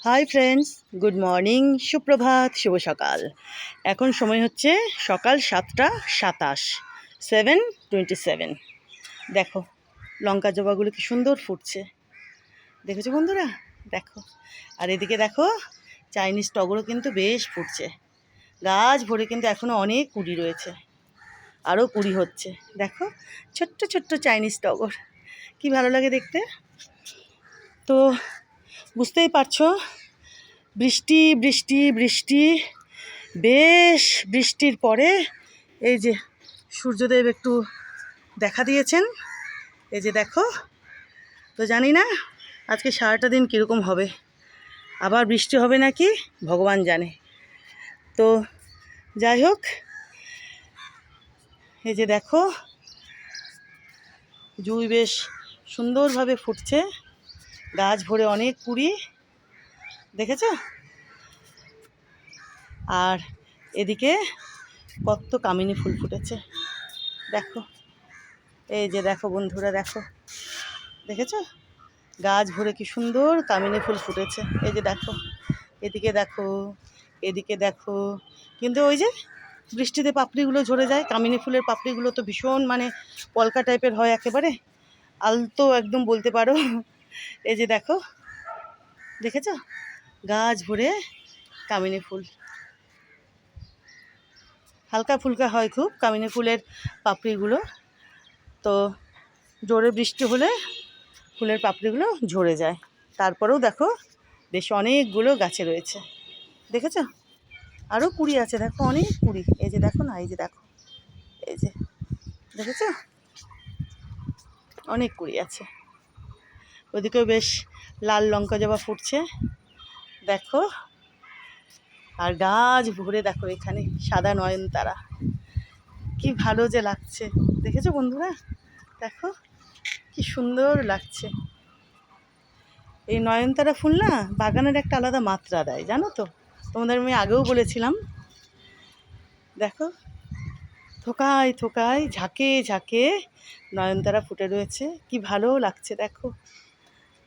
Hi friends, good morning, সুপ্রভাত, শুভ সকাল। এখন সময় হচ্ছে সকাল 7:27, 7:27। দেখো লঙ্কা জবাগুলো কি সুন্দর ফুটছে, দেখেছো বন্ধুরা? দেখো, আর এদিকে দেখো চাইনিজ টগরও কিন্তু বেশ ফুটছে। গাছ ভরে কিন্তু এখনও অনেক কুড়ি রয়েছে, আরও কুড়ি হচ্ছে। দেখো ছোট্ট ছোট্ট চাইনিজ টগর, কি ভালো লাগে দেখতে। তো বুঝতেই পারছো, বৃষ্টি বৃষ্টি বৃষ্টি, বেশ বৃষ্টির পরে এই যে সূর্যদেব একটু দেখা দিয়েছেন। এই যে দেখো, তো জানি না আজকে সারাটা দিন কীরকম হবে, আবার বৃষ্টি হবে নাকি ভগবান জানে। তো যাই হোক, এই যে দেখো জুঁই বেশ সুন্দরভাবে ফুটছে, গাছ ভরে অনেক কুড়ি, দেখেছো? আর এদিকে কত কামিনী ফুল ফুটেছে দেখো। এই যে দেখো বন্ধুরা, দেখো, দেখেছো? গাছ ভরে কি সুন্দর কামিনী ফুল ফুটেছে। এই যে দেখো, এদিকে দেখো, এদিকে দেখো। কিন্তু ওই যে বৃষ্টিতে পাপড়িগুলো ঝরে যায়। কামিনী ফুলের পাপড়িগুলো তো ভীষণ পলকা টাইপের হয়, একেবারে আলতো একদম বলতে পারো। এই যে দেখো, দেখেছো? গাছ ভরে কামিনী ফুল, হালকা ফুলকা হয় খুব কামিনী ফুলের পাপড়িগুলো। তো জোরে বৃষ্টি হলে ফুলের পাপড়িগুলো ঝরে যায়। তারপরেও দেখো বেশ অনেকগুলো গাছে রয়েছে, দেখেছো? আরও কুড়ি আছে, দেখো অনেক কুড়ি। এই যে দেখো না, এই যে দেখো, এই যে দেখেছো, অনেক কুড়ি আছে। ওদিকেও বেশ লাল লঙ্কা জবা ফুটছে দেখো। আর গাছ ভরে দেখো এখানে সাদা নয়নতারা, কি ভালো যে লাগছে, দেখেছো বন্ধুরা? দেখো কি সুন্দর লাগছে। এই নয়নতারা ফুল না বাগানের একটা আলাদা মাত্রা দেয়, জানো তো? তোমাদের আমি আগেও বলেছিলাম। দেখো থোকায় থোকায়, ঝাঁকে ঝাঁকে নয়নতারা ফুটে রয়েছে, কি ভালো লাগছে দেখো,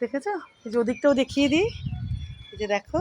দেখেছো? এই যে ওদিকটাও দেখিয়ে দিই, এই যে দেখো,